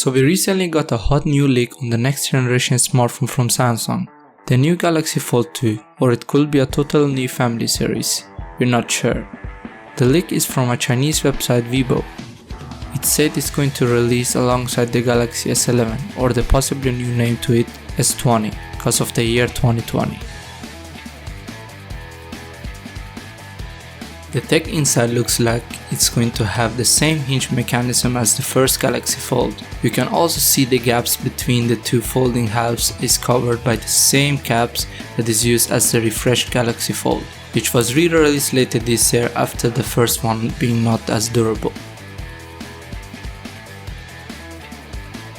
So we recently got a hot new leak on the next generation smartphone from Samsung, the new Galaxy Fold 2, or it could be a total new family series, we're not sure. The leak is from a Chinese website Weibo. It said it's going to release alongside the Galaxy S11 or the possibly new name to it S20 because of the year 2020. The tech inside looks like it's going to have the same hinge mechanism as the first Galaxy Fold. You can also see the gaps between the two folding halves is covered by the same caps that is used as the refreshed Galaxy Fold, which was re-released later this year after the first one being not as durable.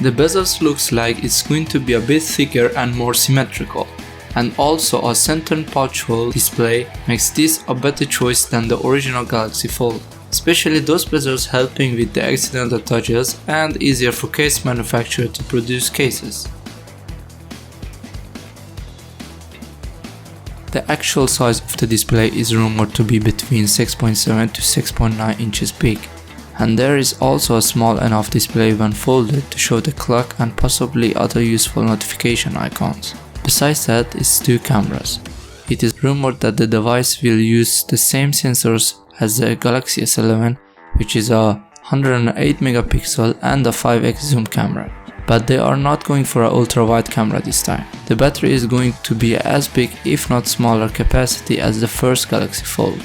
The bezels looks like it's going to be a bit thicker and more symmetrical. And also a center pouch hole display makes this a better choice than the original Galaxy Fold, especially those bezels helping with the accidental touches and easier for case manufacturer to produce cases. The actual size of the display is rumored to be between 6.7 to 6.9 inches big, and there is also a small enough display when folded to show the clock and possibly other useful notification icons. Besides that, it's two cameras. It is rumored that the device will use the same sensors as the Galaxy S11, which is a 108 megapixel and a 5x zoom camera. But they are not going for an ultra-wide camera this time. The battery is going to be as big if not smaller capacity as the first Galaxy Fold.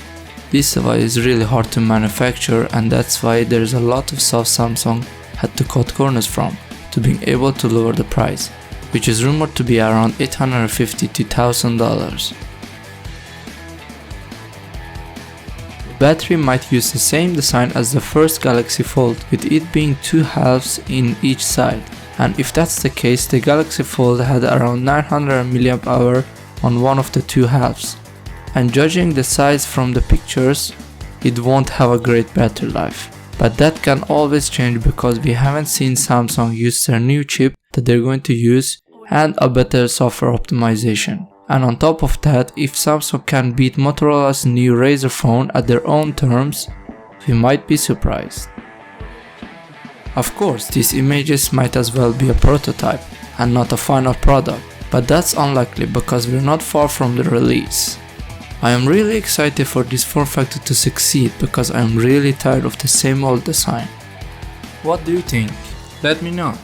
This device is really hard to manufacture, and that's why there is a lot of stuff Samsung had to cut corners from to being able to lower the price, which is rumored to be around $850 to $1,000. The battery might use the same design as the first Galaxy Fold, with it being two halves in each side, and if that's the case, the Galaxy Fold had around 900 mAh on one of the two halves, and judging the size from the pictures, it won't have a great battery life. But that can always change because we haven't seen Samsung use their new chip that they're going to use and a better software optimization. And on top of that, if Samsung can beat Motorola's new Razr phone at their own terms, we might be surprised. Of course, these images might as well be a prototype and not a final product, but that's unlikely because we're not far from the release. I am really excited for this form factor to succeed because I am really tired of the same old design. What do you think? Let me know.